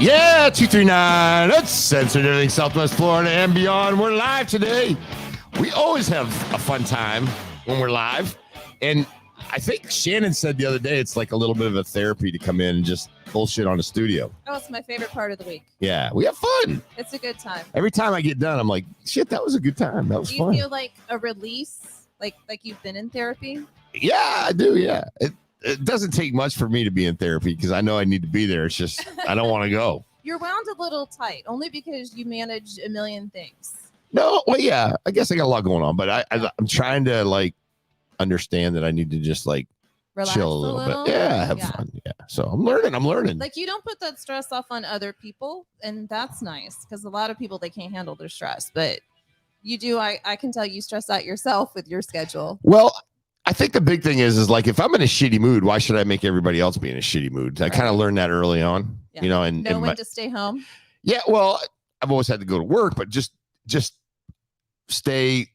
Yeah, 239. Uncensored, everything Southwest Florida and beyond. We're live today. We always have a fun time when we're live. And I think Shannon said the other day it's like a little bit of a therapy to come in and just bullshit on the studio. Oh, it's my favorite part of the week. Yeah, we have fun. It's a good time. Every time I get done, I'm like, shit, that was a good time. That was fun. fun. Do you feel like a release? Like you've been in therapy? Yeah, I do. Yeah. It doesn't take much for me to be in therapy because I know I need to be there. It's just I don't want to go. You're wound a little tight only because you manage a million things. No, well, yeah, I guess I got a lot going on, but I'm trying to like understand that I need to just like relax chill a little bit. Yeah, have fun. Yeah. So I'm learning. Like you don't put that stress off on other people, and that's nice because a lot of people, they can't handle their stress, but you do. I can tell you stress out yourself with your schedule. Well, I think the big thing is like if I'm in a shitty mood, why should I make everybody else be in a shitty mood? I kind of learned that early on, you know, and know when to stay home. Yeah, well, I've always had to go to work, but just stay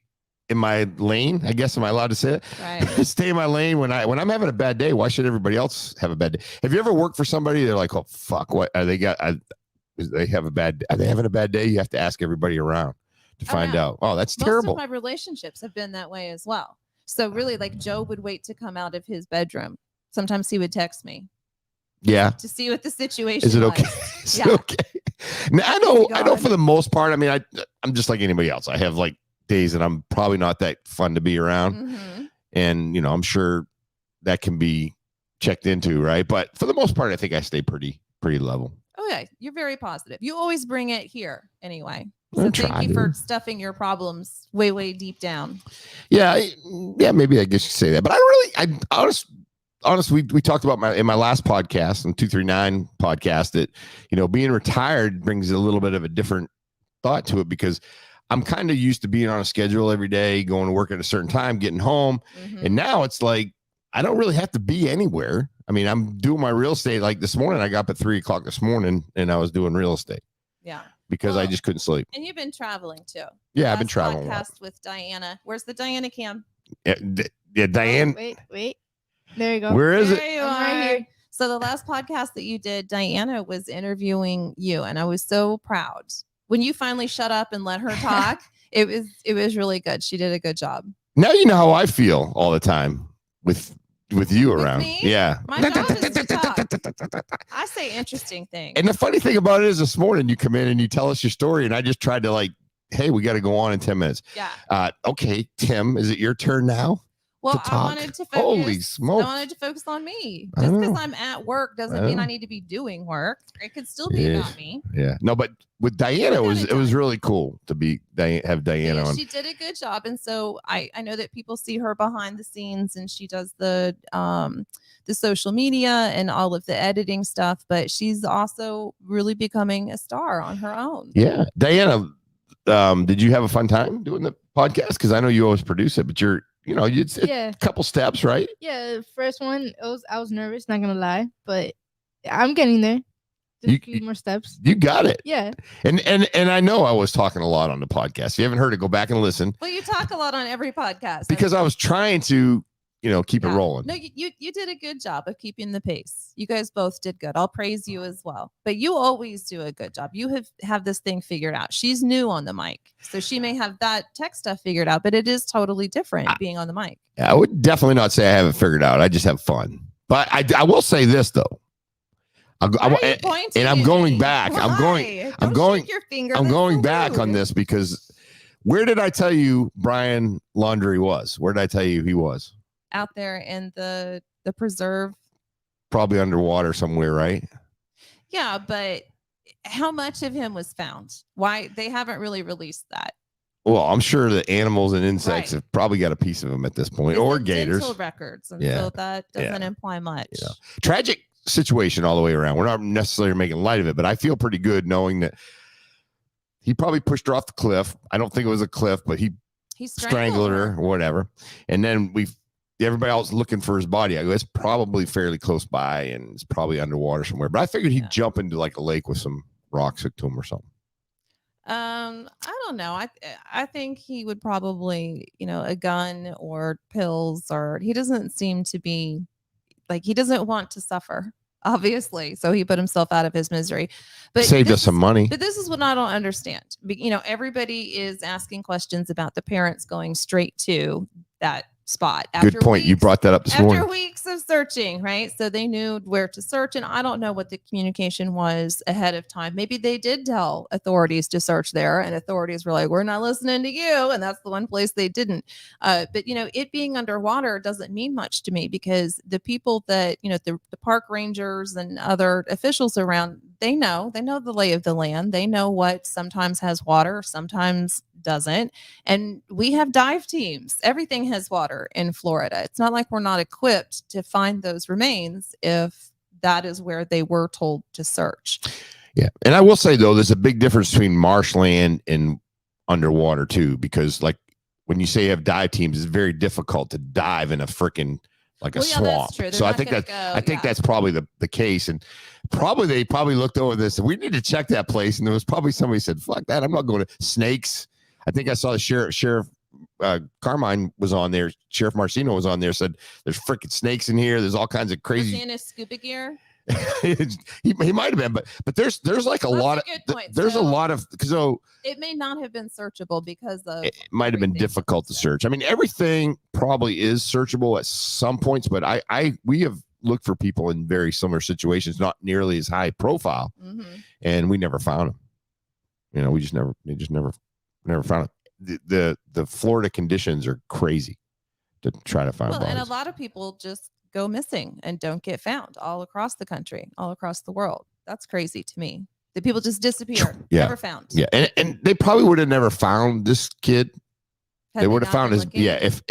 in my lane. I guess am I allowed to say it? Right. Stay in my lane when I'm having a bad day. Why should everybody else have a bad day? Have you ever worked for somebody? They're like, oh fuck, what are they got? They have a bad. Are they having a bad day? You have to ask everybody around to find out. Oh, that's terrible. Most of my relationships have been that way as well. So really, like Joe would wait to come out of his bedroom. Sometimes he would text me. Yeah. To see what the situation is. It okay? Was. Is it okay? Now, I know for the most part, I mean, I'm just like anybody else. I have like days that I'm probably not that fun to be around. Mm-hmm. And, you know, I'm sure that can be checked into, right? But for the most part, I think I stay pretty level. Okay. You're very positive. You always bring it here anyway. So thank you for stuffing your problems way deep down. Yeah, maybe I guess you say that, but honestly, we talked about in my last podcast, in 239 podcast, that being retired brings a little bit of a different thought to it because I'm kind of used to being on a schedule every day, going to work at a certain time, getting home, and now it's like I don't really have to be anywhere. I mean, I'm doing my real estate. Like this morning, I got up at 3:00 this morning, and I was doing real estate. Yeah. Because I just couldn't sleep. And you've been traveling too. Yeah, I've been traveling. Podcast with Diana. Where's the Diana cam? Yeah, Diane. Oh, wait. There you go. Where is it? You are. Right here. So the last podcast that you did, Diana was interviewing you, and I was so proud. When you finally shut up and let her talk, it was really good. She did a good job. Now you know how I feel all the time with you around. Me? Yeah. My job is to talk. I say interesting things. And the funny thing about it is this morning you come in and you tell us your story and I just tried to like, hey, we got to go on in 10 minutes. Yeah. Okay, Tim, is it your turn now? Well, I wanted to focus. Holy smoke. I wanted to focus on me. Just because I'm at work doesn't mean I need to be doing work. It could still be about me. Yeah. No, but with Diana, it was really cool to have Diana on. She did a good job. And so I know that people see her behind the scenes and she does the social media and all of the editing stuff, but she's also really becoming a star on her own. Yeah. Diana, did you have a fun time doing the podcast? Because I know you always produce it, but it's a couple steps, right? Yeah, the first one, I was nervous, not gonna lie, but I'm getting there. Just a few more steps. You got it. Yeah. And I know I was talking a lot on the podcast. If you haven't heard it, go back and listen. Well, you talk a lot on every podcast. Because I was trying to, keep it rolling. No, you did a good job of keeping the pace. You guys both did good. I'll praise you as well. But you always do a good job. You have this thing figured out. She's new on the mic. So she may have that tech stuff figured out, but it is totally different being on the mic. I would definitely not say I have it figured out. I just have fun. But I will say this though. I'm going back. Why? I'm going back on this because where did I tell you Brian Laundrie was? Where did I tell you he was? Out there in the preserve. Probably underwater somewhere, right? Yeah, but how much of him was found? Why they haven't really released that? Well, I'm sure the animals and insects have probably got a piece of him at this point, or gators. Dental records, and so that doesn't imply much. Yeah. Tragic situation all the way around. We're not necessarily making light of it, but I feel pretty good knowing that he probably pushed her off the cliff. I don't think it was a cliff, but he strangled her or whatever. And then everybody else looking for his body. I go, it's probably fairly close by and it's probably underwater somewhere. But I figured he'd jump into like a lake with some rocks hooked to him or something. I don't know. I think he would probably, a gun or pills, or he doesn't seem to be like, he doesn't want to suffer. obviously. So he put himself out of his misery. But Saved us some money. But this is what I don't understand. Everybody is asking questions about the parents going straight to that spot. Good point. You brought that up this morning. After weeks of searching, right? So they knew where to search. And I don't know what the communication was ahead of time. Maybe they did tell authorities to search there, and authorities were like, we're not listening to you. And that's the one place they didn't. But, it being underwater doesn't mean much to me, because the people that, the park rangers and other officials around, they know the lay of the land. They know what sometimes has water, sometimes doesn't. And we have dive teams. Everything has water in Florida. It's not like we're not equipped to find those remains if that is where they were told to search. Yeah. And I will say, though, there's a big difference between marshland and underwater, too, because like when you say you have dive teams, it's very difficult to dive in a freaking a swamp. So I think that's probably the case. And they probably looked over this and we need to check that place. And there was probably somebody said, fuck that. I'm not going to snakes. I think I saw the Sheriff Carmine was on there. Sheriff Marcino was on there, said there's freaking snakes in here. There's all kinds of crazy. Was he in his scuba gear? he might have been, but there's like a lot of so it may not have been searchable because of it might have been difficult to search. I mean, everything probably is searchable at some points, but we have looked for people in very similar situations, not nearly as high profile, and we never found them. We just never found it. The Florida conditions are crazy to try to find bodies. And a lot of people just go missing and don't get found all across the country, all across the world. That's crazy to me. The people just disappear, never found. Yeah, and they probably would have never found this kid. They would have found his if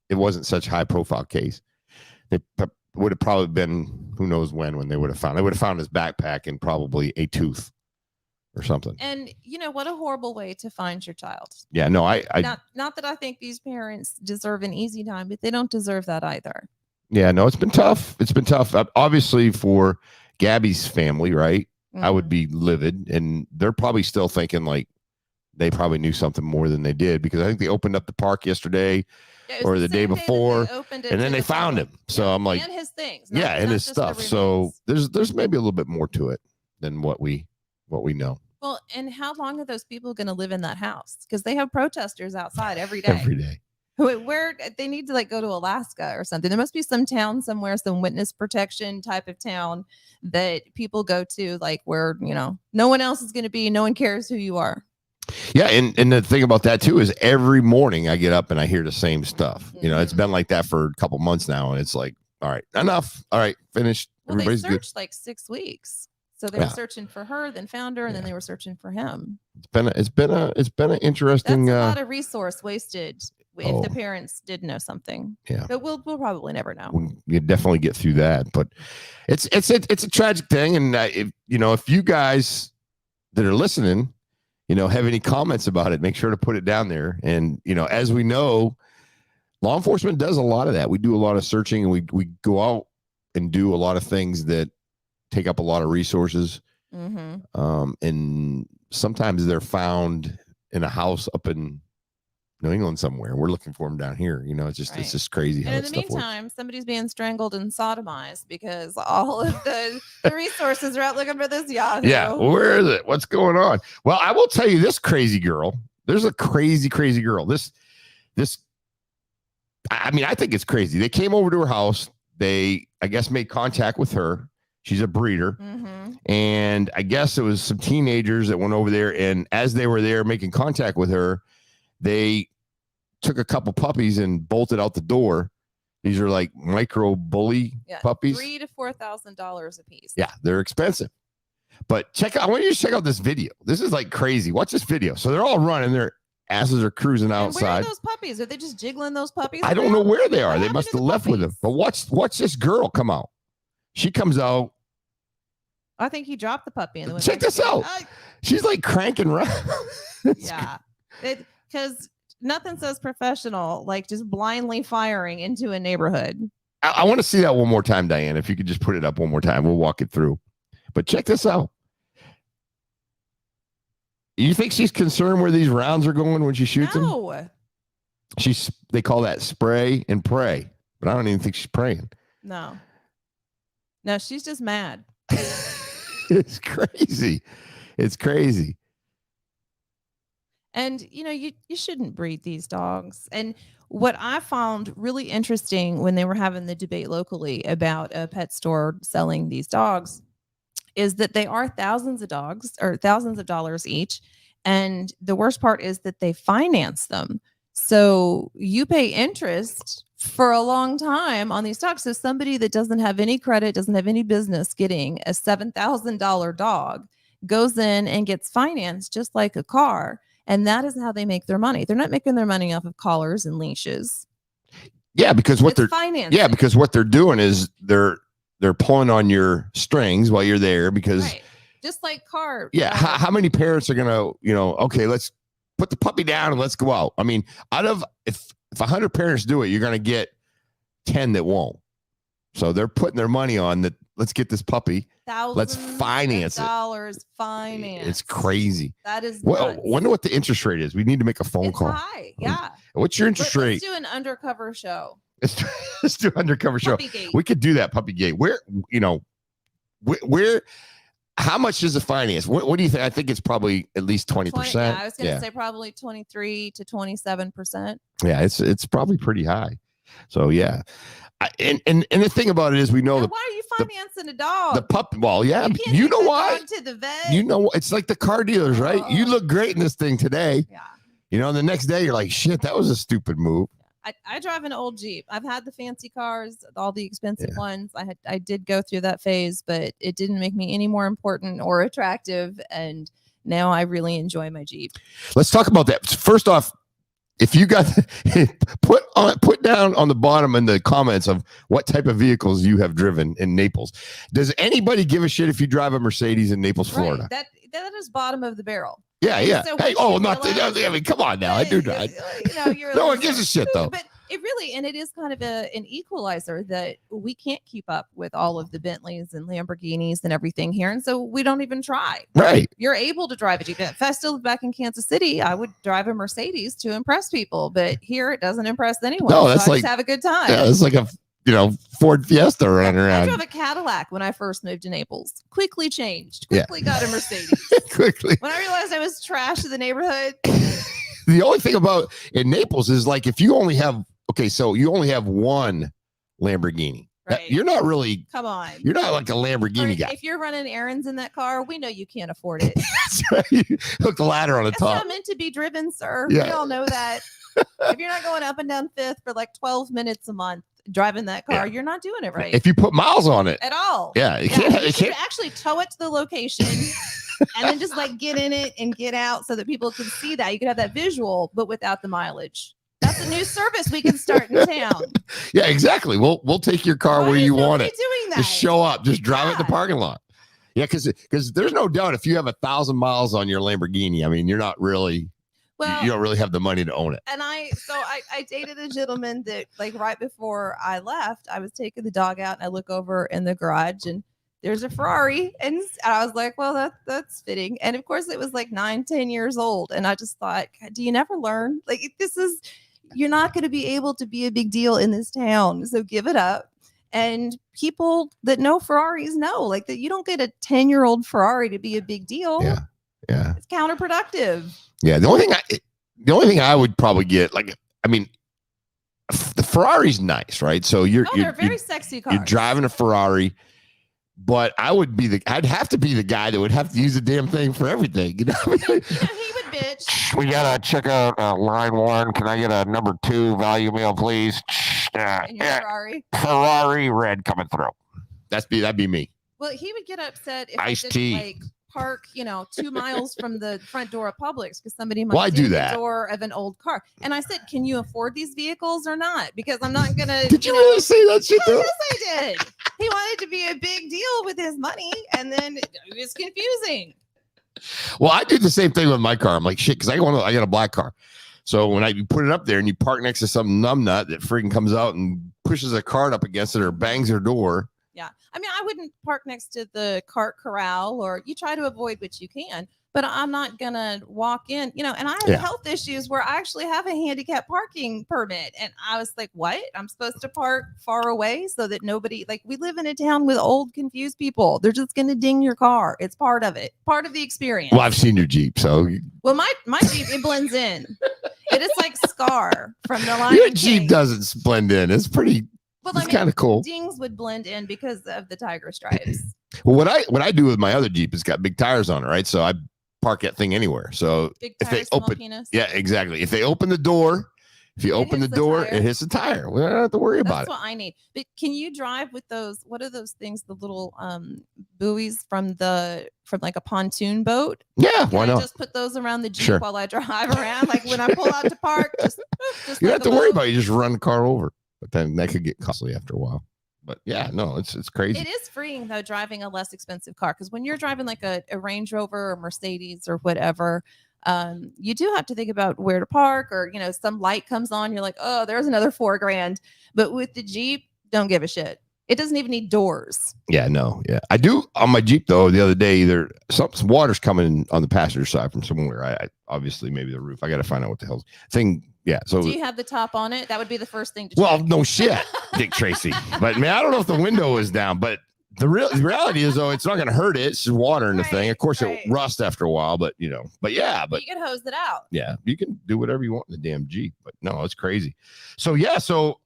it wasn't such a high profile case, they would have probably been who knows when they would have found. They would have found his backpack and probably a tooth or something. And what a horrible way to find your child. Yeah, no, not that I think these parents deserve an easy time, but they don't deserve that either. Yeah, no, it's been tough. It's been tough. Obviously for Gabby's family, right? I would be livid, and they're probably still thinking like they probably knew something more than they did, because I think they opened up the park yesterday or the day before, and then they found him. So I'm like, and his things, and his stuff. So there's maybe a little bit more to it than what we know. Well, and how long are those people going to live in that house? Because they have protesters outside every day. Every day. Where they need to go to Alaska or something. There must be some town somewhere, some witness protection type of town that people go to, where, no one else is going to be. No one cares who you are. Yeah. And the thing about that, too, is every morning I get up and I hear the same stuff. It's been like that for a couple months now. And it's like, all right, enough. All right, finished. Well, everybody's they searched good. 6 weeks. So they were searching for her, then found her, and then they were searching for him. It's been an interesting. That's a lot of resource wasted if the parents did know something. Yeah, but we'll probably never know. You definitely get through that, but it's a tragic thing. And if you guys that are listening, have any comments about it, make sure to put it down there. And as we know, law enforcement does a lot of that. We do a lot of searching, and we go out and do a lot of things that take up a lot of resources. And sometimes they're found in a house up in New England somewhere. We're looking for them down here. It's just crazy. And in the meantime, somebody's being strangled and sodomized because all of the resources are out looking for this Yahoo. Yeah, where is it? What's going on? Well, I will tell you this crazy girl. There's a crazy girl. This I think it's crazy. They came over to her house. They, I guess, made contact with her. She's a breeder. And I guess it was some teenagers that went over there. And as they were there making contact with her, they took a couple puppies and bolted out the door. These are like micro bully puppies. $3,000 to $4,000 a piece. Yeah, they're expensive. But I want you to check out this video. This is like crazy. Watch this video. So they're all running. Their asses are cruising outside. And where are those puppies? Are they just jiggling those puppies? I don't know where they are. They must have left with them. But watch this girl come out. She comes out. I think he dropped the puppy. And check this out. She's like cranking around. Yeah. Because nothing says professional like just blindly firing into a neighborhood. I want to see that one more time, Diane. If you could just put it up one more time, we'll walk it through. But check this out. You think she's concerned where these rounds are going when she shoots them? No. They call that spray and pray, but I don't even think she's praying. No. No, she's just mad. It's crazy. It's crazy. And you shouldn't breed these dogs. And what I found really interesting when they were having the debate locally about a pet store selling these dogs is that they are thousands of dogs or thousands of dollars each. And the worst part is that they finance them. So you pay interest for a long time on these dogs. So somebody that doesn't have any credit, doesn't have any business getting a $7,000 dog goes in and gets financed just like a car. And that is how they make their money. They're not making their money off of collars and leashes. Yeah, because what they're financing. Yeah, because what they're doing is they're pulling on your strings while you're there because right. Just like car. Yeah, how many parents are gonna, okay, let's put the puppy down and let's go out. I mean, out of if 100 parents do it, you're gonna get 10 that won't. So they're putting their money on that. Let's get this puppy. Let's finance dollars finance. It's crazy. That is. Wonder what the interest rate is. We need to make a phone call. High, yeah. What's your interest rate? Let's do an undercover show. Let's do an undercover show. Puppygate. We could do that. Puppygate. Where? How much is the finance? What do you think? I think it's probably at least 20%. Yeah, I was going to say probably 23 to 27%. Yeah, it's probably pretty high. So yeah, and the thing about it is we know why are you financing a dog? The pup. Well, yeah, you know why? To the vet. It's like the car dealers, right? You look great in this thing today. Yeah. The next day you're like, shit, that was a stupid move. I drive an old Jeep. I've had the fancy cars, all the expensive ones. I did go through that phase, but it didn't make me any more important or attractive. And now I really enjoy my Jeep. Let's talk about that. First off, if you got put down on the bottom in the comments of what type of vehicles you have driven in Naples. Does anybody give a shit if you drive a Mercedes in Naples, Florida? That is bottom of the barrel. Yeah, yeah. So hey, I mean, come on now. I do drive. No one gives a shit though. But it is kind of an equalizer that we can't keep up with all of the Bentleys and Lamborghinis and everything here. And so we don't even try. Right. You're able to drive a Jeep. If I still lived back in Kansas City, I would drive a Mercedes to impress people. But here it doesn't impress anyone. No, that's so I just have a good time. Yeah, it's like a Ford Fiesta running around. I drove a Cadillac when I first moved to Naples. Quickly changed. Quickly got a Mercedes. Quickly. When I realized I was trash in the neighborhood. The only thing about in Naples is like if you only have one Lamborghini. Right. You're not really. Come on. You're not like a Lamborghini guy. If you're running errands in that car, we know you can't afford it. That's right. Hook the ladder on the top. It's not meant to be driven, sir. Yeah. We all know that. If you're not going up and down Fifth for like 12 minutes a month driving that car, you're not doing it right. If you put miles on it at all. Yeah. You should actually tow it to the location and then just like get in it and get out so that people can see that. You could have that visual, but without the mileage. That's a new service we can start in town. Yeah, exactly. We'll take your car where you want it. Doing that? Just show up. Just drive it in the parking lot. Yeah, because there's no doubt if you have 1,000 miles on your Lamborghini, I mean, you're not really. Well, you don't really have the money to own it. And I dated a gentleman that like right before I left, I was taking the dog out and I look over in the garage and there's a Ferrari. And I was like, well, that's fitting. And of course it was like 9-10 years old. And I just thought, do you never learn? Like you're not going to be able to be a big deal in this town. So give it up. And people that know Ferraris know like that you don't get a 10-year-old Ferrari to be a big deal. Yeah. Yeah. It's counterproductive. Yeah. The only thing I would probably get, like, I mean, the Ferrari's nice, right? So they're very sexy cars. You're driving a Ferrari, but I'd have to be the guy that would have to use the damn thing for everything. He would bitch. We gotta check out line 1. Can I get a number 2 value mail, please? Ferrari. Ferrari red coming through. That'd be me. Well, he would get upset if Iced I tea. Like park, 2 miles from the front door of Publix because somebody might do the that door of an old car. And I said, can you afford these vehicles or not? Because I'm not gonna. Did you really say that shit? Yes, I did. He wanted to be a big deal with his money, and then it was confusing. Well, I did the same thing with my car. I'm like, shit, because I got a black car. So when you put it up there and you park next to some numbnut that freaking comes out and pushes a cart up against it or bangs her door. Yeah. I mean, I wouldn't park next to the cart corral, or you try to avoid what you can. but I'm not gonna walk in, and I have health issues where I actually have a handicap parking permit. And I was like, what? I'm supposed to park far away so that nobody, like, we live in a town with old, confused people. They're just gonna ding your car. It's part of it, part of the experience. Well, I've seen your Jeep, so. Well, my Jeep, it blends in. It is like Scar from the Lion Your King. Jeep doesn't blend in. It's pretty. Well, it's kind of cool. Dings would blend in because of the tiger stripes. Well, what I do with my other Jeep, it's got big tires on it, right? So I park that thing anywhere. So big if tire, they open, penis. yeah, exactly. If they open the door, if you open the door, it hits the tire. We don't have to worry about it. That's what I need. But can you drive with those? What are those things? The little buoys from like a pontoon boat? Yeah, why not? Just put those around the Jeep while I drive around. Like when I pull out to park, just you don't have to worry about it. You just run the car over. But then that could get costly after a while. But yeah, no, it's crazy. It is freeing though, driving a less expensive car, because when you're driving like a Range Rover or Mercedes or whatever, you do have to think about where to park, or some light comes on, you're like, oh, there's another $4,000. But with the Jeep, don't give a shit. It doesn't even need doors. Yeah, no, yeah, I do on my Jeep though. The other day, either some water's coming on the passenger side from somewhere. I obviously maybe the roof. I got to find out what the hell's thing. Yeah. So do you have the top on it? That would be the first thing to Well, check. No shit, Dick Tracy. But man, I don't know if the window is down, but the reality is though, it's not going to hurt it. It's just water in the thing. Of course it rusts after a while, but you can hose it out. Yeah. You can do whatever you want in the damn Jeep, but no, it's crazy. So yeah. So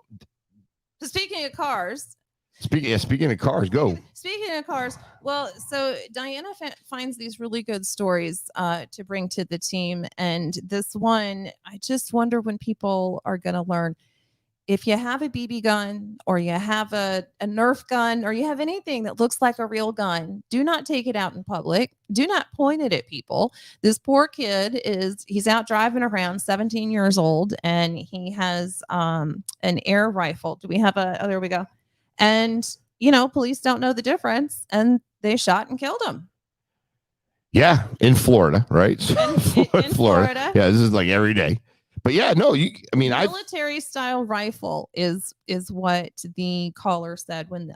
speaking of cars, Speaking of cars, go. Speaking of cars, well, so Diana finds these really good stories to bring to the team. And this one, I just wonder when people are going to learn. If you have a BB gun, or you have a Nerf gun, or you have anything that looks like a real gun, do not take it out in public. Do not point it at people. This poor kid he's out driving around, 17 years old, and he has an air rifle. Do we have there we go. And, police don't know the difference, and they shot and killed him. Yeah, in Florida, right? In Florida. Yeah, this is like every day. But yeah, no, military style rifle is what the caller said when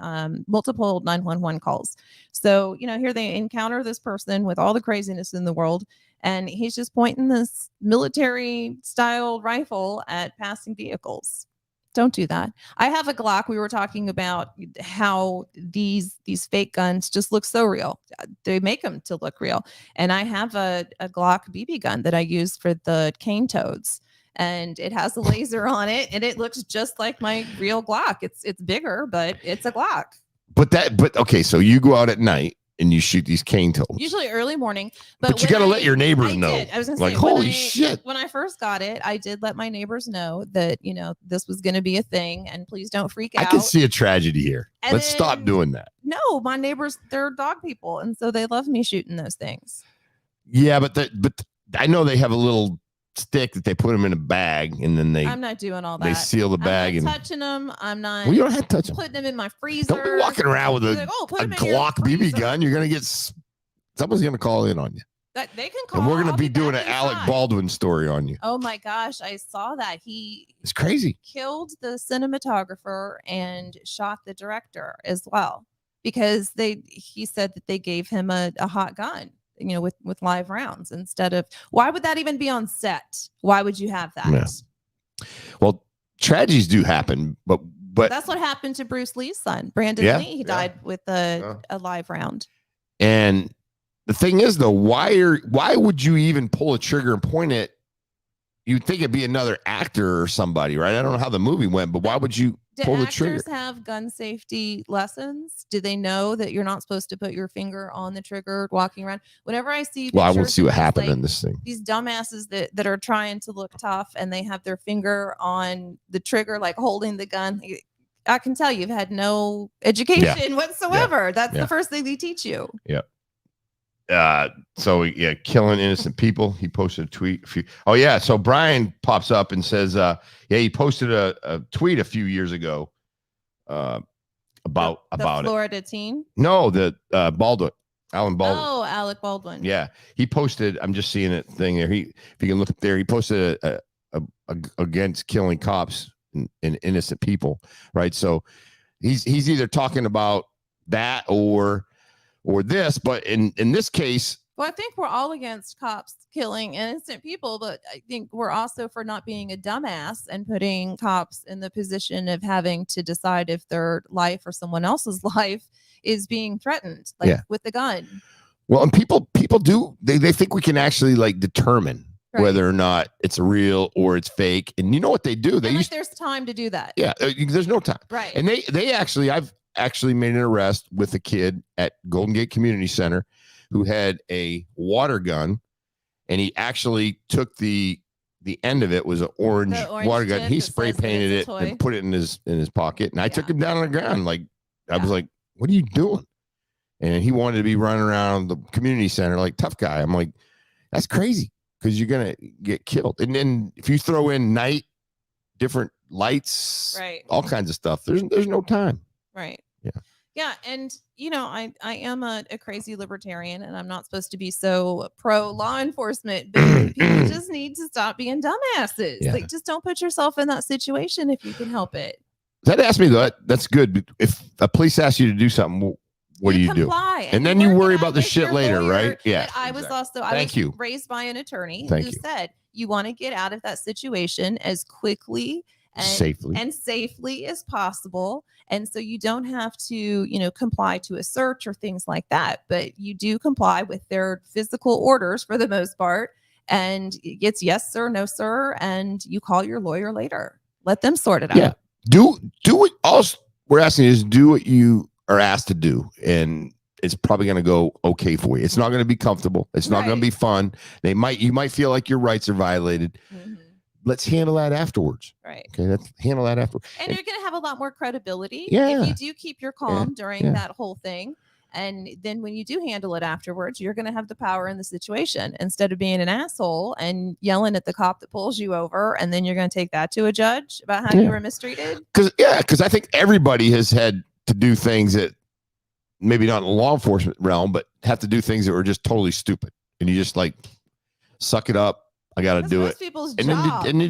multiple 911 calls. So, here they encounter this person with all the craziness in the world, and he's just pointing this military style rifle at passing vehicles. Don't do that. I have a Glock. We were talking about how these fake guns just look so real. They make them to look real. And I have a Glock BB gun that I use for the cane toads. And it has a laser on it, and it looks just like my real Glock. It's bigger, but it's a Glock. But okay, so you go out at night and you shoot these cane toads. Usually early morning. But you got to let your neighbors know. I was going to say, holy shit. When I first got it, I did let my neighbors know that, this was going to be a thing, and please don't freak out. I can see a tragedy here. Let's stop doing that. No, my neighbors, they're dog people, and so they love me shooting those things. Yeah, but I know they have a little stick that they put them in a bag, and then I'm not doing all that. They seal the bag and touching them. I'm not. Well, you don't have to touch them. Putting them in my freezer. Don't be walking around with a Glock BB gun. You're gonna get someone's gonna call in on you. They can call. And we're gonna be doing an Alec Baldwin story on you. Oh my gosh, I saw that. It's crazy. Killed the cinematographer and shot the director as well, because he said that they gave him a hot gun. With live rounds instead of. Why would that even be on set? Why would you have that? Yeah. Well, tragedies do happen, but that's what happened to Bruce Lee's son, Brandon Lee. He died with a live round. And the thing is, though, why would you even pull a trigger and point it? You'd think it'd be another actor or somebody, right? I don't know how the movie went, but why would you pull the trigger? Do actors have gun safety lessons? Do they know that you're not supposed to put your finger on the trigger walking around? Whenever I see I want to see what happened in this thing. These dumbasses that are trying to look tough, and they have their finger on the trigger, like holding the gun. I can tell you've had no education whatsoever. That's the first thing they teach you. Yeah. Killing innocent people. He posted a tweet. So Brian pops up and says, he posted a tweet a few years ago about the Florida teen. No, the Baldwin, Alan Baldwin. Oh, Alec Baldwin. Yeah, he posted. I'm just seeing it thing there. If you can look up there, he posted a against killing cops and innocent people. Right. So he's either talking about that or this, but in this case, Well, I think we're all against cops killing innocent people, but I think we're also for not being a dumbass and putting cops in the position of having to decide if their life or someone else's life is being threatened, like with the gun. Well, and people do they think we can actually like determine whether or not it's real or it's fake. And you know what they do? There's time to do that. Yeah, there's no time. Right. And I've actually made an arrest with a kid at Golden Gate Community Center who had a water gun, and he actually took the end of it was an orange water gun. He spray painted it and put it in his pocket. And I took him down on the ground. Like I was like, "What are you doing?" And he wanted to be running around the community center like tough guy. I'm like, that's crazy because you're gonna get killed. And then if you throw in night, different lights, all kinds of stuff, there's no time. Right. Yeah. Yeah. And, I am a crazy libertarian, and I'm not supposed to be so pro law enforcement, but people just need to stop being dumbasses. Yeah. Like, just don't put yourself in that situation if you can help it. That asked me, though, that's good. If a police asks you to do something, what do you do? And then you worry about the shit later, right? Yeah. I was raised by an attorney who said you want to get out of that situation as quickly and safely as possible. And so you don't have to, comply to a search or things like that, but you do comply with their physical orders for the most part. And it's yes, sir, no, sir. And you call your lawyer later. Let them sort it out. Yeah. Do what all we're asking is do what you are asked to do. And it's probably going to go okay for you. It's not going to be comfortable. It's not going to be fun. You might feel like your rights are violated. Mm-hmm. Let's handle that afterwards. Right. Okay. Let's handle that afterwards. And you're going to have a lot more credibility if you do keep your calm during that whole thing. And then when you do handle it afterwards, you're going to have the power in the situation instead of being an asshole and yelling at the cop that pulls you over. And then you're going to take that to a judge about how you were mistreated. Because I think everybody has had to do things that maybe not in the law enforcement realm, but have to do things that were just totally stupid. And you just like suck it up. I got to do it. And then you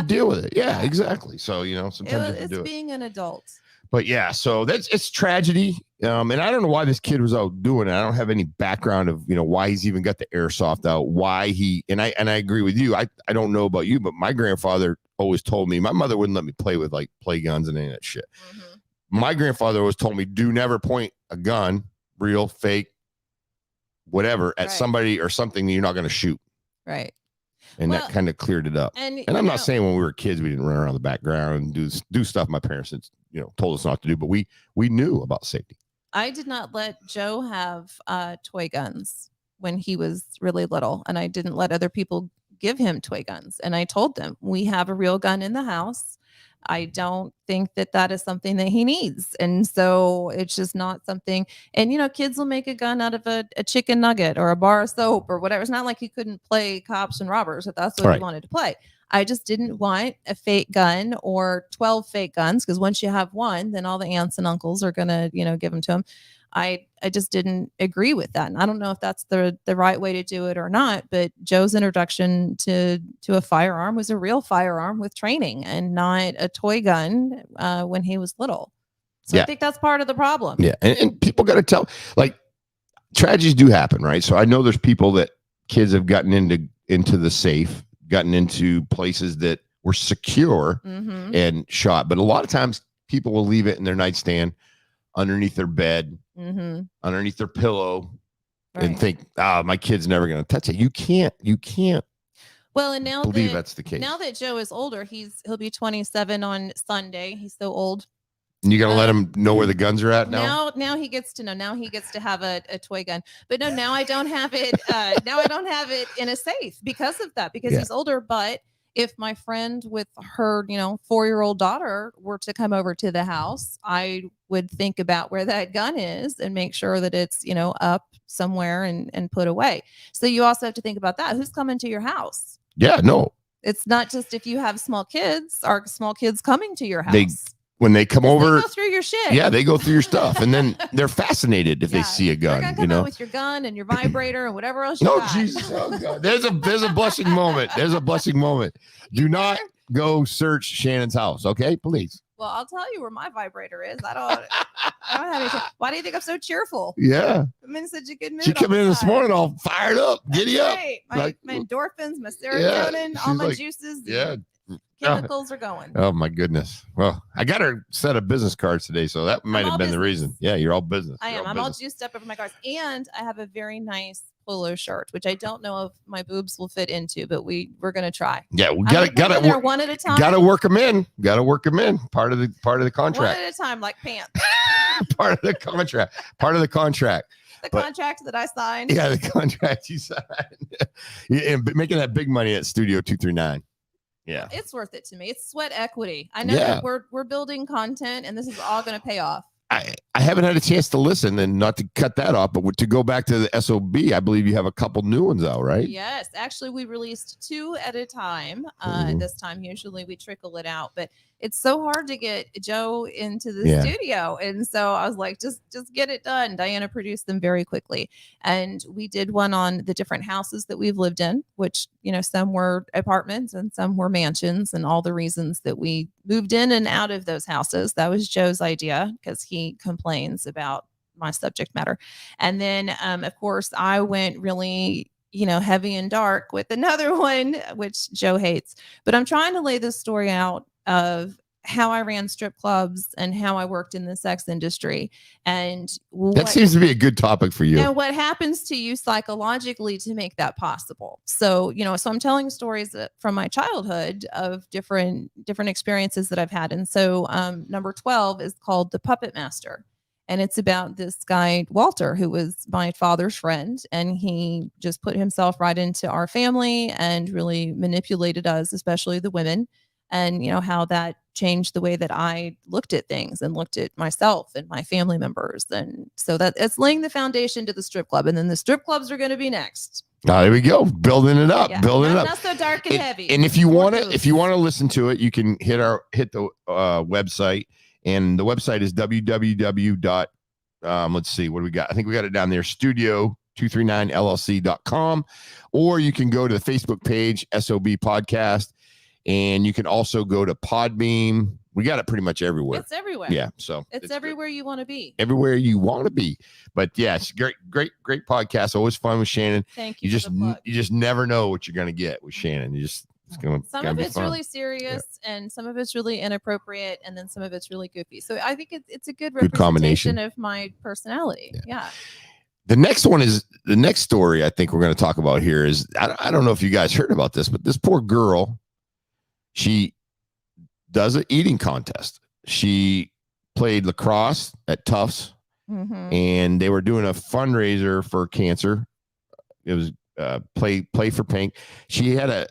deal with it. Yeah, exactly. So, sometimes it's being an adult. But yeah, so it's tragedy. And I don't know why this kid was out doing it. I don't have any background of, why he's even got the airsoft out, why and I agree with you. I don't know about you, but my grandfather always told me, my mother wouldn't let me play with like play guns and any of that shit. Mm-hmm. My grandfather always told me, do never point a gun, real, fake, whatever, at somebody or something that you're not going to shoot. Right. And that kind of cleared it up. And I'm not saying when we were kids, we didn't run around the background and do stuff my parents told us not to do, but we knew about safety. I did not let Joe have toy guns when he was really little, and I didn't let other people give him toy guns. And I told them, we have a real gun in the house. I don't think that is something that he needs. And so it's just not something. And, kids will make a gun out of a chicken nugget or a bar of soap or whatever. It's not like he couldn't play cops and robbers if that's what he wanted to play. I just didn't want a fake gun or 12 fake guns, because once you have one, then all the aunts and uncles are going to, give them to him. I just didn't agree with that. And I don't know if that's the right way to do it or not, but Joe's introduction to a firearm was a real firearm with training and not a toy gun when he was little. So I think that's part of the problem. Yeah. And people got to tell, like, tragedies do happen, right? So I know there's people that kids have gotten into the safe, gotten into places that were secure and shot. But a lot of times people will leave it in their nightstand, underneath their bed, underneath their pillow, and think, my kid's never going to touch it. You can't. Well, and now believe that's the case. Now that Joe is older, he'll be 27 on Sunday. He's so old. And you got to let him know where the guns are at now? Now he gets to know. Now he gets to have a toy gun. But no, now I don't have it. Now I don't have it in a safe because of that, because he's older. But if my friend with her, 4-year-old daughter were to come over to the house, I would think about where that gun is and make sure that it's, up somewhere and put away. So you also have to think about that. Who's coming to your house? Yeah, no. It's not just if you have small kids. Are small kids coming to your house? When they come over, they go through your shit. Yeah, they go through your stuff, and then they're fascinated if they see a gun. They're gonna come with your gun and your vibrator and whatever else you got. Jesus! Oh God! There's a blessing moment. There's a blessing moment. Do not go search Shannon's house, okay? Please. Well, I'll tell you where my vibrator is. I don't have any. Why do you think I'm so cheerful? Yeah. I'm in such a good mood. She came in this morning all fired up, giddy up. Right. Like, My endorphins, my serotonin, all she's my like, juices. yeah. Chemicals are going. Oh my goodness. Well, I got her set of business cards today, so that might have been the reason. Yeah, you're all business. I You're am. I'm all juiced up over my cards, and I have a very nice polo shirt, which I don't know if my boobs will fit into, but we're gonna try. Yeah, we gotta work one at a time. Gotta work them in. Gotta work them in. Part of the contract. One at a time, like pants. Part of the contract. Part of the contract. The contract that I signed. Yeah, the contract you signed. And making that big money at Studio 239. Yeah, it's worth it to me. It's sweat equity. I know that we're building content, and this is all going to pay off. I haven't had a chance to listen, and not to cut that off, but to go back to the SOB, I believe you have a couple new ones out, right? Yes, actually, we released 2 at a time. This time, usually we trickle it out, but it's so hard to get Joe into the studio, and so I was like, just get it done. Diana produced them very quickly, and we did one on the different houses that we've lived in, which some were apartments and some were mansions, and all the reasons that we moved in and out of those houses. That was Joe's idea because he complains about my subject matter. And then, of course, I went really, heavy and dark with another one, which Joe hates. But I'm trying to lay this story out of how I ran strip clubs and how I worked in the sex industry. And that seems to be a good topic for you. And what happens to you psychologically to make that possible. So, so I'm telling stories from my childhood of different experiences that I've had. And so number 12 is called The Puppet Master. And it's about this guy, Walter, who was my father's friend. And he just put himself right into our family and really manipulated us, especially the women. And, how that changed the way that I looked at things and looked at myself and my family members. And so that it's laying the foundation to the strip club. And then the strip clubs are going to be next. Oh, there we go. Building it up, building it up. Not so dark and heavy. And if you want to listen to it, you can hit the website. And the website is www. Let's see, what do we got? I think we got it down there, studio239llc.com. Or you can go to the Facebook page, SOB Podcast. And you can also go to Podbeam. We got it pretty much everywhere. It's everywhere. Yeah. So it's everywhere you want to be. Everywhere you want to be. But yeah, it's great podcast. Always fun with Shannon. Thank you. You just never know what you're going to get with Shannon. Some of it's really serious and some of it's really inappropriate. And then some of it's really goofy. So I think it's a good representation of my personality. Yeah. The next story I think we're going to talk about here is, I don't know if you guys heard about this, but this poor girl, she does an eating contest. She played lacrosse at Tufts, and they were doing a fundraiser for cancer. It was play for pink. She had a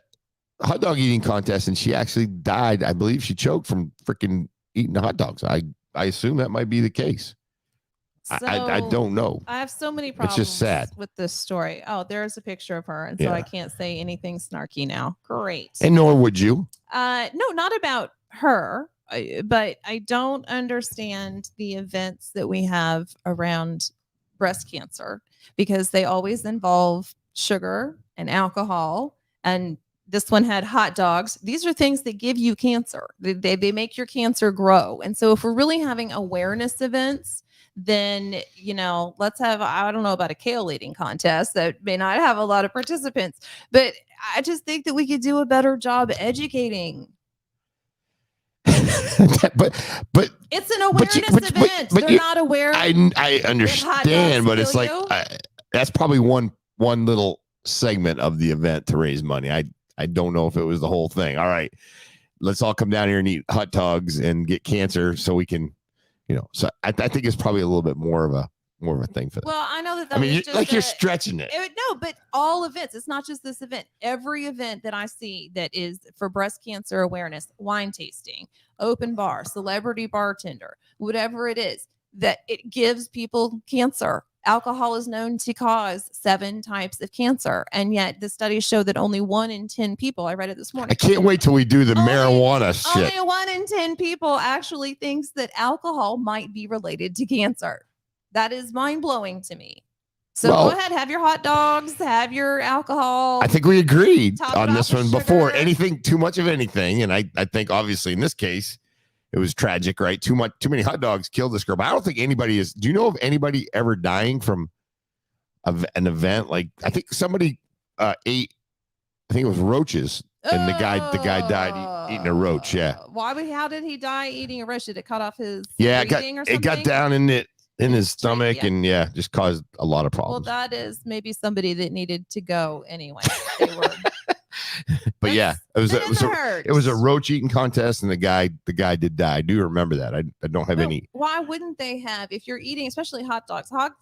hot dog eating contest, and she actually died. I believe she choked from freaking eating hot dogs. I assume that might be the case. So I don't know. I have so many problems. It's just sad with this story. Oh, there's a picture of her, and so I can't say anything snarky now. Great. And nor would you. No, not about her. But I don't understand the events that we have around breast cancer because they always involve sugar and alcohol. And this one had hot dogs. These are things that give you cancer. They make your cancer grow. And so if we're really having awareness events, then, let's have, I don't know about a kale eating contest that may not have a lot of participants, but I just think that we could do a better job educating. but it's an awareness event. They're not aware. I understand, but it's like, that's probably one little segment of the event to raise money. I don't know if it was the whole thing. All right, let's all come down here and eat hot dogs and get cancer so we can, so I think it's probably a little bit more of a thing for them. Well, I know that. You're stretching it. No, but all events. It's not just this event. Every event that I see that is for breast cancer awareness, wine tasting, open bar, celebrity bartender, whatever it is, that it gives people cancer. Alcohol is known to cause 7 types of cancer. And yet the studies show that only 1 in 10 people, I read it this morning. I can't wait till we do the marijuana shit. Only 1 in 10 people actually thinks that alcohol might be related to cancer. That is mind blowing to me. So go ahead, have your hot dogs, have your alcohol. I think we agreed on this one before. Anything, too much of anything. And I think obviously in this case, it was tragic, right? Too many hot dogs killed this girl. But I don't think anybody is. Do you know of anybody ever dying from an event? Like I think somebody ate. I think it was roaches, and the guy died eating a roach. Yeah. How did he die eating a roach? Did it cut off his breathing or something? It got down in his stomach, and just caused a lot of problems. Well, that is maybe somebody that needed to go anyway. They were. But it was a roach eating contest, and the guy did die. I do remember that. I don't have any. Why wouldn't they have, if you're eating, especially hot dogs? Hot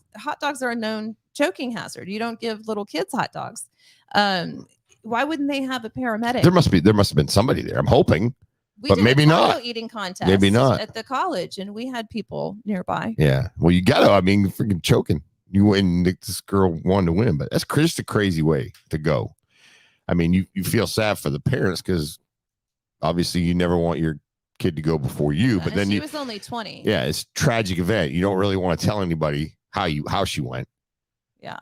dogs are a known choking hazard. You don't give little kids hot dogs. Why wouldn't they have a paramedic? There must have been somebody there. I'm hoping. But maybe not. Eating contest. Maybe not at the college, and we had people nearby. Yeah. Well, you gotta. I mean, freaking choking. You win. This girl wanted to win, but that's just a crazy way to go. I mean, you feel sad for the parents because obviously you never want your kid to go before you. But then she was only 20. Yeah, it's a tragic event. You don't really want to tell anybody how she went. Yeah.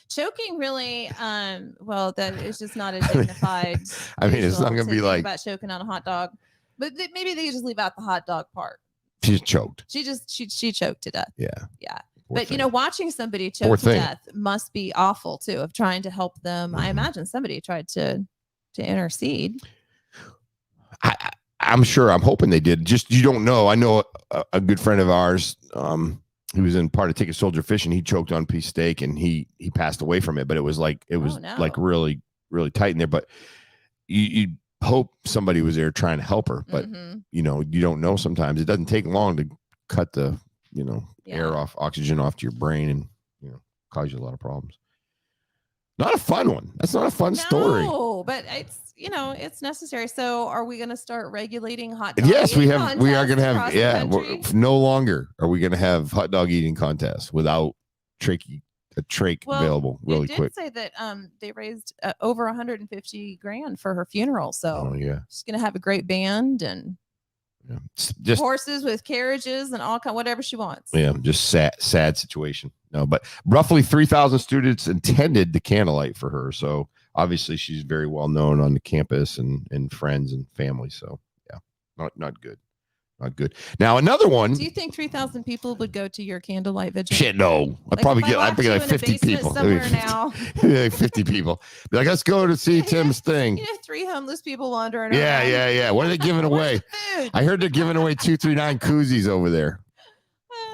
Choking really, that is just not a dignified. I mean, it's not going to be like about choking on a hot dog, but maybe they just leave out the hot dog part. She choked. She choked to death. Yeah. Poor thing. Watching somebody choke to death must be awful too. Of trying to help them, I imagine somebody tried to intercede. I'm sure. I'm hoping they did. Just you don't know. I know a good friend of ours. He was in part of Take a Soldier Fishing. He choked on a piece of steak and he passed away from it. But it was like really, really tight in there. But you hope somebody was there trying to help her. But you don't know sometimes. It doesn't take long to cut the air off, oxygen off to your brain and cause you a lot of problems. Not a fun one. That's not a fun story. No, but it's necessary. So are we going to start regulating hot dog Yes, eating we are going to have, no longer are we going to have hot dog eating contests without a trach available really quick. Say that they raised over 150 grand for her funeral. So she's going to have a great band and just horses with carriages and all whatever she wants. Yeah, just sad situation. No, but roughly 3,000 students attended the candlelight for her. So obviously she's very well known on the campus and friends and family. So not good. Not good. Now another one. Do you think 3,000 people would go to your candlelight vigil? Shit, no. I'd probably get like 50 people. Somewhere now. Like 50 people. Be like, let's go to see Tim's thing. 3 homeless people wandering around. Yeah. What are they giving away? I heard they're giving away 239 koozies over there.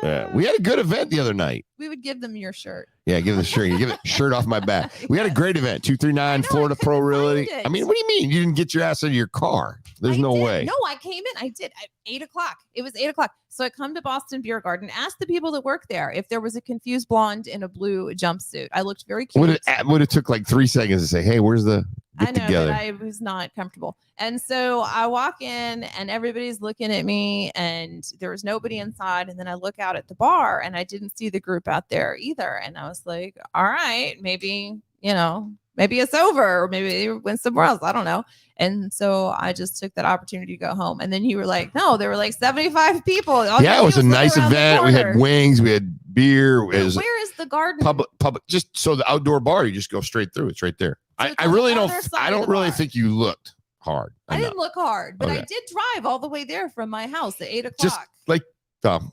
Yeah, we had a good event the other night. We would give them your shirt. Yeah, give them the shirt. You give it shirt off my back. We had a great event. 239 Florida Pro Realty. I mean, what do you mean? You didn't get your ass out of your car? There's no way. No, I came in. I did at 8:00. It was 8:00. So I come to Boston Beer Garden, asked the people that work there if there was a confused blonde in a blue jumpsuit. I looked very cute. Would it took like 3 seconds to say, hey, where's the get together? But I was not comfortable. And so I walk in and everybody's looking at me and there was nobody inside. And then I look out at the bar and I didn't see the group out there either. And I was like, all right, maybe it's over or maybe they went somewhere else. I don't know. And so I just took that opportunity to go home. And then you were like, no, there were like 75 people. It was a nice event. We had wings, we had beer. Where is the garden? Public, just so the outdoor bar, you just go straight through. It's right there. So I don't really think you looked hard. I didn't look hard, but I did drive all the way there from my house at 8:00. Just like on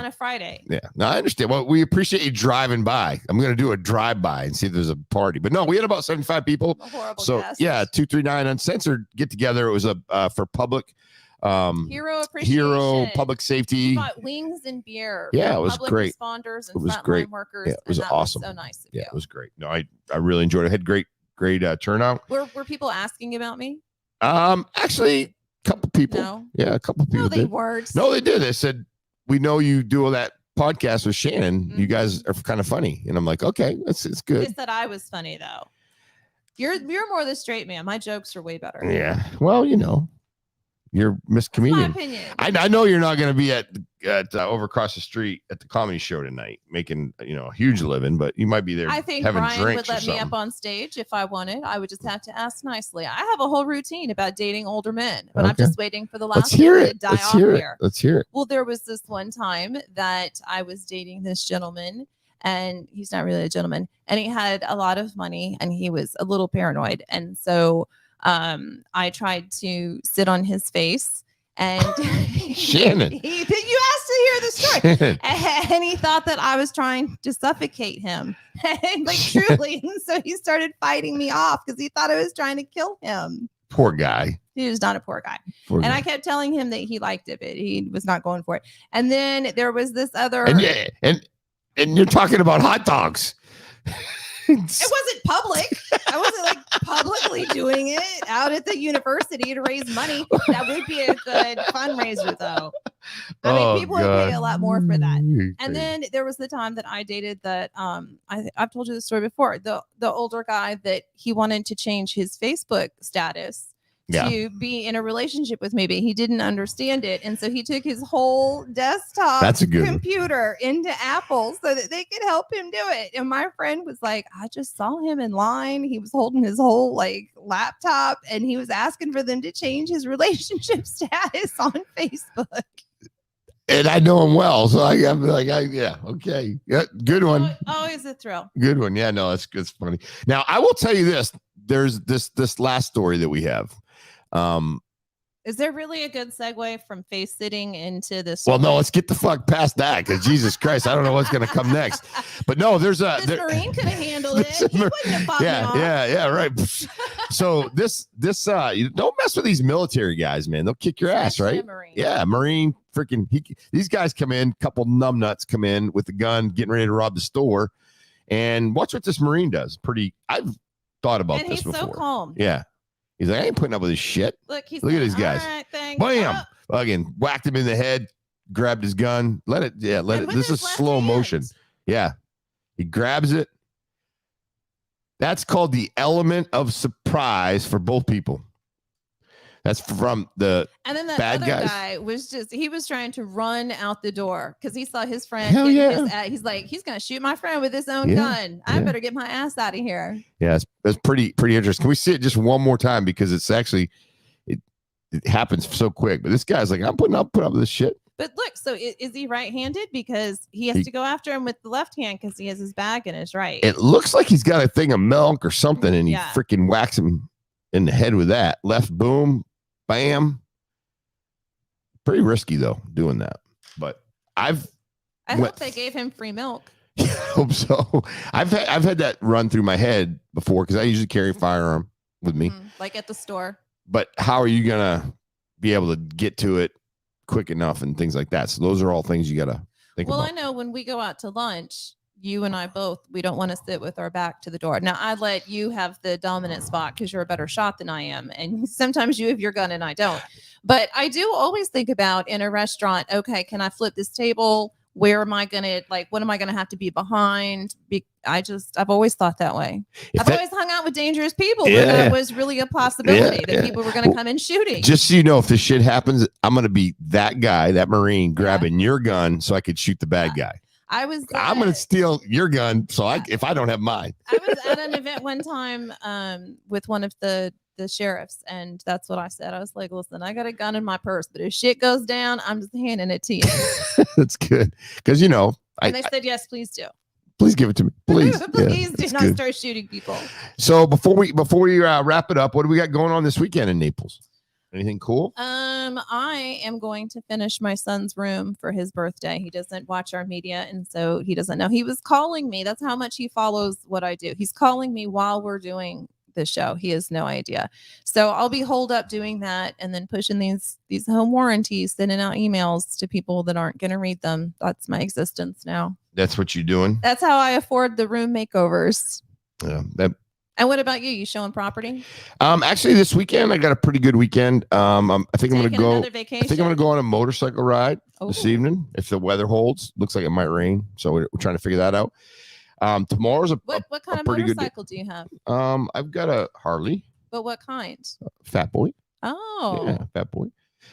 a Friday. Yeah. No, I understand. Well, we appreciate you driving by. I'm going to do a drive-by and see if there's a party. But no, we had about 75 people. A horrible guest. 239 Uncensored get together. It was for public hero appreciation, hero public safety. We bought wings and beer. Yeah, it was great. Responders and frontline workers. Yeah, it was awesome. So nice. Yeah, it was great. No, I really enjoyed it. I had great turnout. Were people asking about me? Actually, a couple people. No. Yeah, a couple people. No, they weren't. No, they did. They said, we know you do all that podcast with Shannon. Mm-hmm. You guys are kind of funny. And I'm like, okay, it's good. They said I was funny though. You're more the straight man. My jokes are way better. Yeah. Well, you're Miss Comedian. My opinion. I know you're not going to be at over across the street at the comedy show tonight, making a huge living, but you might be there. I think Brian would let me up on stage if I wanted. I would just have to ask nicely. I have a whole routine about dating older men, but I'm just waiting for the last one to die off here. Let's hear it. Well, there was this one time that I was dating this gentleman, and he's not really a gentleman, and he had a lot of money, and he was a little paranoid, and so I tried to sit on his face And Shannon. you asked to hear the story. Shannon. And he thought that I was trying to suffocate him. And like truly. And so he started fighting me off because he thought I was trying to kill him. Poor guy. He was not a poor guy. Poor And guy. I kept telling him that he liked it, but he was not going for it. And then there was this other. And yeah, and you're talking about hot dogs. It wasn't public. I wasn't like publicly doing it out at the university to raise money. That would be a good fundraiser, though. I mean, people would pay a lot more for that. And then there was the time that I dated that I've told you the story before. The older guy that he wanted to change his Facebook status to be in a relationship with me, but he didn't understand it. And so he took his whole desktop computer into Apple so that they could help him do it. And my friend was like, I just saw him in line. He was holding his whole like laptop and he was asking for them to change his relationship status on Facebook. And I know him well. So I'm like, yeah, okay. Yeah, good one. Always a thrill. Good one. Yeah, no, that's funny. Now, I will tell you this. There's this last story that we have. Is there really a good segue from face sitting into this? Well, no, let's get the fuck past that because Jesus Christ, I don't know what's going to come next. But no, there's a Marine could have handled it. He wouldn't have fought me off. Yeah, right. So this you don't mess with these military guys, man. They'll kick your ass, right? Yeah, Marine freaking. These guys come in, couple numbnuts come in with a gun, getting ready to rob the store, and watch what this Marine does. I've thought about this before. He's so calm. Yeah. He's like, I ain't putting up with this shit. Look at these guys. Right, Bam! Again, whacked him in the head, grabbed his gun. Let it. This is slow motion. Yeah. He grabs it. That's called the element of surprise for both people. That's from the and then that bad other guys. Guy was he was trying to run out the door because he saw his friend. He's like, he's gonna shoot my friend with his own gun. I better get my ass out of here. Yeah, it's pretty interesting. Can we see it just one more time because it's actually it happens so quick. But this guy's like, I'm putting up with this shit. But look, so is he right-handed because he has to go after him with the left hand because he has his bag in his right? It looks like he's got a thing of milk or something, and he freaking whacks him in the head with that. Left, boom. Bam. Pretty risky though doing that, but I hope they gave him free milk. I hope so. I've had that run through my head before because I usually carry a firearm with me, like at the store. But how are you gonna be able to get to it quick enough and things like that? So those are all things you gotta think about. Well, I know when we go out to lunch, you and I both, we don't want to sit with our back to the door. Now, I let you have the dominant spot because you're a better shot than I am. And sometimes you have your gun and I don't. But I do always think about in a restaurant, okay, can I flip this table? Where am I going to, what am I going to have to be behind? I've always thought that way. I've always hung out with dangerous people where that was really a possibility that people were going to come in shooting. Just so you know, if this shit happens, I'm going to be that guy, that Marine grabbing your gun so I could shoot the bad guy. I'm going to steal your gun. So if I don't have mine. I was at an event one time with one of the sheriffs. And that's what I said. I was like, listen, I got a gun in my purse, but if shit goes down, I'm just handing it to you. That's good. Because, and they said, yes, please do. Please give it to me. Please. Please do not start shooting people. So before we wrap it up, what do we got going on this weekend in Naples? Anything cool? I am going to finish my son's room for his birthday. He doesn't watch our media, and so he doesn't know. He was calling me. That's how much he follows what I do. He's calling me while we're doing the show. He has no idea. So I'll be holed up doing that and then pushing these home warranties, sending out emails to people that aren't going to read them. That's my existence now. That's what you're doing? That's how I afford the room makeovers. Yeah. And what about you? You showing property? Actually, this weekend I got a pretty good weekend. I think I'm going to go. I think I'm going to go on a motorcycle ride this evening if the weather holds. Looks like it might rain, so we're trying to figure that out. Tomorrow's what kind of motorcycle do you have? I've got a Harley. But what kind? Fat Boy. Oh, yeah, Fat Boy.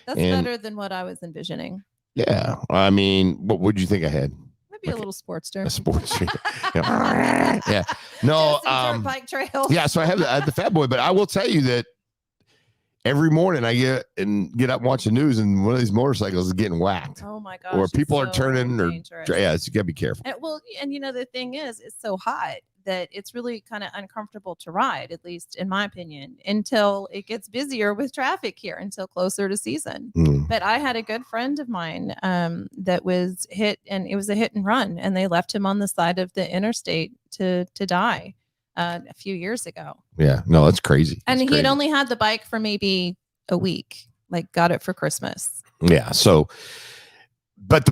That's better than what I was envisioning. Yeah, I mean, what would you think I had? Maybe a little Sportster. A Sportster. Yeah. No. Bike trails. Yeah. So I have the Fat Boy, but I will tell you that every morning I get up and watch the news, and one of these motorcycles is getting whacked. Oh my gosh! Or people are turning, dangerous. you gotta be careful. And, and the thing is, it's so hot that it's really kind of uncomfortable to ride, at least in my opinion, until it gets busier with traffic here until closer to season. But I had a good friend of mine that was hit, and it was a hit and run, and they left him on the side of the interstate to die a few years ago. Yeah, no, that's crazy. And That's he'd crazy. only had the bike for maybe a week, like got it for Christmas. Yeah. So, but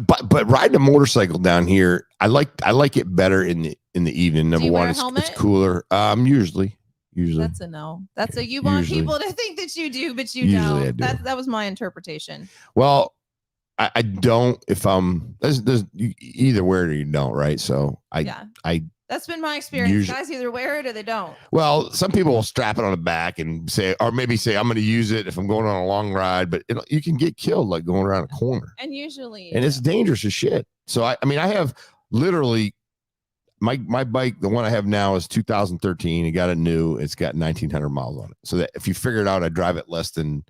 riding a motorcycle down here, I like it better in the evening. Number you wear one, a it's helmet? cooler. Usually. That's a no. That's a you want Usually. people to think that you do, but you Usually I don't. do. That was my interpretation. Well, I don't. If I'm you either wear it or you don't, right? So That's been my experience. Usually, guys either wear it or they don't. well, some people will strap it on the back and say, or maybe say, I'm going to use it if I'm going on a long ride, but you can get killed like going around a corner. And usually, and it's dangerous as shit. So I mean, I have literally my bike, the one I have now is 2013. I got it new. It's got 1,900 miles on it. So that if you figure it out, I drive it less than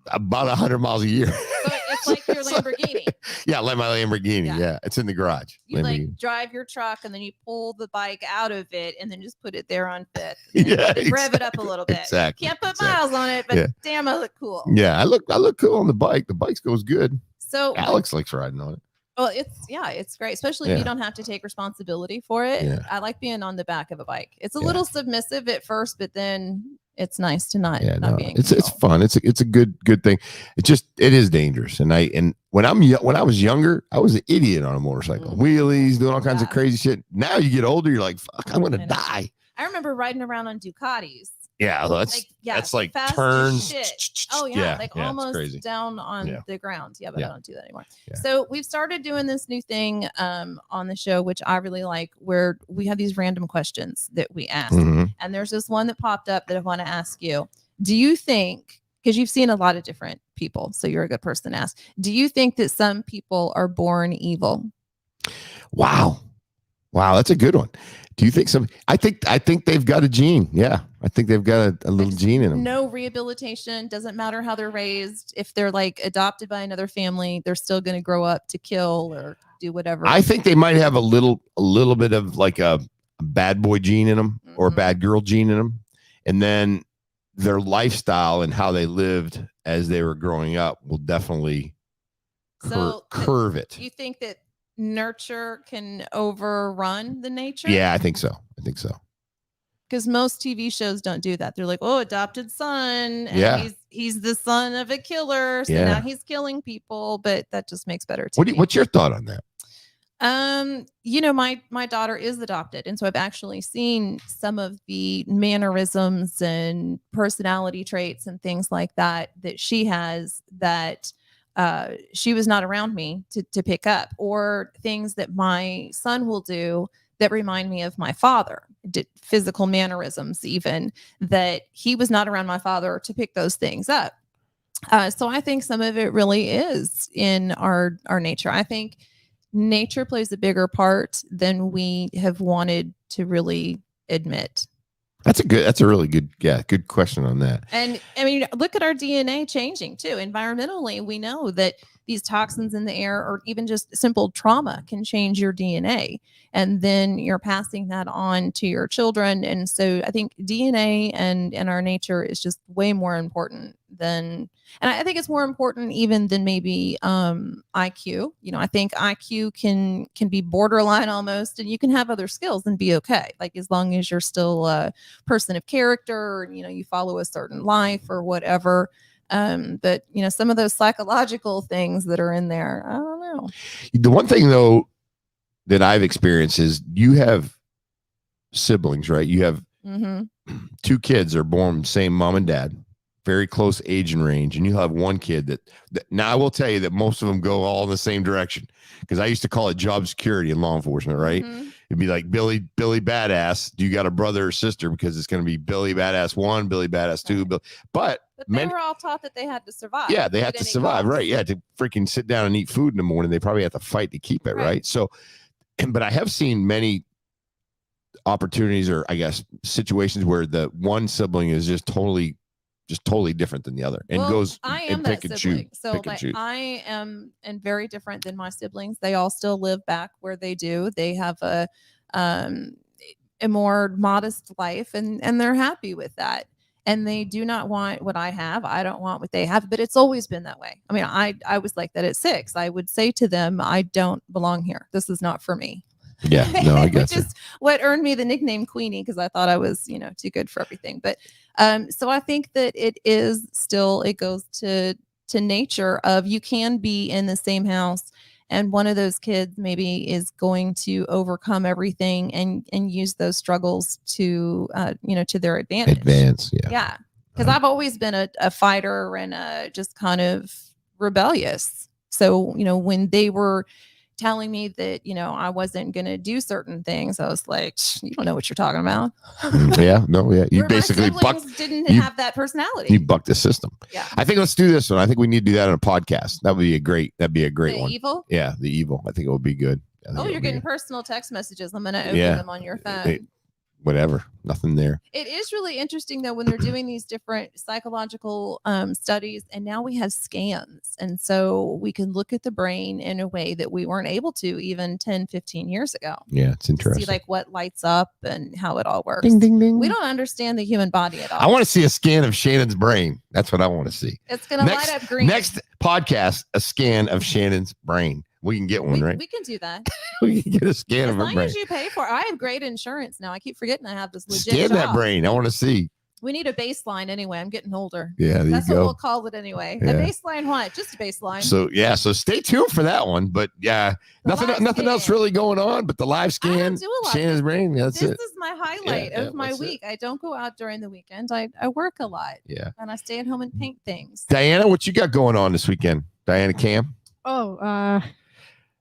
about 100 miles a year. So it's like your Lamborghini. Yeah, like my Lamborghini. Yeah, it's in the garage. You like drive your truck and then you pull the bike out of it and then just put it there on fifth. Yeah, rev it up a little bit. Exactly. Can't put miles on it, but damn, I look cool. Yeah, I look cool on the bike. The bike goes good. So Alex likes riding on it. Well, it's great, especially if you don't have to take responsibility for it. Yeah. I like being on the back of a bike. It's a little submissive at first, but then it's nice to not be in it's fun. It's a good thing. It is dangerous. And when I was younger, I was an idiot on a motorcycle. Wheelies, doing all kinds of crazy shit. Now you get older, you're like, fuck, I'm gonna die. I remember riding around on Ducatis. Yeah, that's like fast turns. Shit. Oh yeah, almost down on the ground. Yeah, but I don't do that anymore. Yeah. So we've started doing this new thing on the show, which I really like, where we have these random questions that we ask. And there's this one that popped up that I want to ask you. Do you think, because you've seen a lot of different people, so you're a good person to ask, do you think that some people are born evil? Wow, that's a good one. Do you think I think they've got a gene. Yeah. I think they've got a little gene in them. No rehabilitation. Doesn't matter how they're raised. If they're like adopted by another family, they're still going to grow up to kill or do whatever. I think they might have a little bit of like a bad boy gene in them or a bad girl gene in them. And then their lifestyle and how they lived as they were growing up will definitely curve it. You think that nurture can overrun the nature? Yeah, I think so. Because most TV shows don't do that. They're like, oh, adopted son. And he's the son of a killer. So now he's killing people. But that just makes better TV. What's your thought on that? My daughter is adopted. And so I've actually seen some of the mannerisms and personality traits and things like that she has that she was not around me to pick up, or things that my son will do that remind me of my father, physical mannerisms, even that he was not around my father to pick those things up. So I think some of it really is in our nature. I think nature plays a bigger part than we have wanted to really admit. That's a really good question on that. And I mean, look at our DNA changing too. Environmentally, we know that these toxins in the air or even just simple trauma can change your DNA. And then you're passing that on to your children. And so I think DNA and our nature is just way more important than, and I think it's more important even than maybe IQ. I think IQ can be borderline almost, and you can have other skills and be okay. Like as long as you're still a person of character, you follow a certain life or whatever. But some of those psychological things that are in there, I don't know. The one thing though that I've experienced is you have siblings, right? You have two kids are born same mom and dad, very close age and range, and you have one kid that now I will tell you that most of them go all in the same direction, because I used to call it job security in law enforcement, right? It'd be like Billy Badass. Do you got a brother or sister? Because it's going to be Billy Badass 1, Billy Badass 2, But they were all taught that they had to survive. Yeah, they had to survive, right? Yeah, to freaking sit down and eat food in the morning. They probably have to fight to keep it, right? So, but I have seen many opportunities, or I guess situations, where the one sibling is just totally different than the other, and goes and pick and choose. So I am very different than my siblings. They all still live back where they do. They have a a more modest life, and they're happy with that. And they do not want what I have. I don't want what they have, but it's always been that way. I mean, I was like that at 6. I would say to them, I don't belong here. This is not for me. Yeah, no, I guess. Which is what earned me the nickname Queenie, because I thought I was, too good for everything. But so I think that it goes to nature of, you can be in the same house, and one of those kids maybe is going to overcome everything and use those struggles to to their advantage. Yeah, because I've always been a fighter and just kind of rebellious. So when they were telling me that I wasn't going to do certain things, I was like, you don't know what you're talking about. You basically didn't have that personality. You bucked the system. Yeah, I think let's do this one. I think we need to do that on a podcast. That'd be a great one. Evil. Yeah, the evil. I think it would be good. You're getting personal text messages. I'm going to open them on your phone. Whatever, nothing there. It is really interesting though when they're doing these different psychological studies, and now we have scans, and so we can look at the brain in a way that we weren't able to even 10-15 years ago. Yeah, it's interesting. See like what lights up and how it all works. Ding, ding, ding. We don't understand the human body at all. I want to see a scan of Shannon's brain. That's what I want to see. It's going to light up green. Next podcast, a scan of Shannon's brain. We can get one, right? We can do that. We can get a scan of her brain. As long as you pay for it. I have great insurance now. I keep forgetting I have this legit Scan job. that brain. I want to see. We need a baseline anyway. I'm getting older. Yeah, that's you what go. We'll call it anyway. Yeah. A baseline what? Just a baseline. So stay tuned for that one. But yeah, nothing else really going on. But the live scan, I don't do a lot Shannon's brain. That's it. This is my highlight of my week. I don't go out during the weekend. I work a lot. Yeah, and I stay at home and paint things. Diana, what you got going on this weekend? Diana Cam.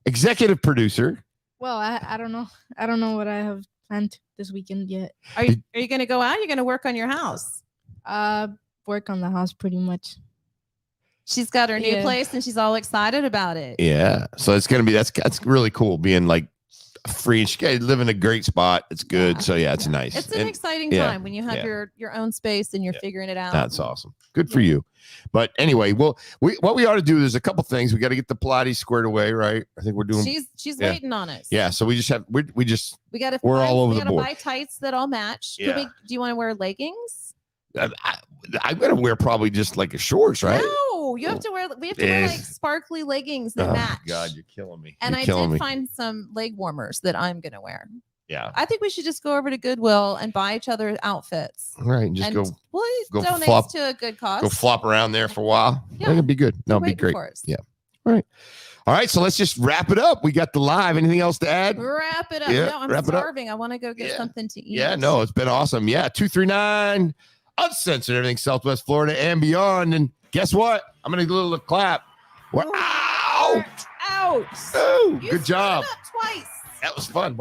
Executive producer. Well, I don't know. I don't know what I have planned this weekend yet. Are you going to go out? You're going to work on your house? Work on the house pretty much. She's got her new place and she's all excited about it. Yeah. So it's going to be, that's really cool being like free. She live in a great spot. It's good. So it's nice. It's an exciting time when you have your own space and you're figuring it out. That's awesome. Good for you. But anyway, what we ought to do, there's a couple things. We got to get the Pilates squared away, right? I think we're doing. She's waiting on us. Yeah. So we just have we're all over the board. We got to buy tights that all match. Yeah. Do you want to wear leggings? I'm gonna wear probably just like a shorts, right? No, you have to wear. We have to wear like sparkly leggings that match. God, you're killing me. And I did find some leg warmers that I'm gonna wear. Yeah. I think we should just go over to Goodwill and buy each other outfits. All right, just go donate to a good cause. Go flop around there for a while. Yeah, it'd be good. No, it'd be great. Yeah. All right. So let's just wrap it up. We got the live. Anything else to add? Wrap it up. Yeah, no, I'm starving. I want to go get something to eat. Yeah, no, it's been awesome. Yeah, 239 Uncensored, everything Southwest Florida and beyond. And guess what? I'm gonna do a little clap. We're out. Out. Oh, good job. Twice. That was fun.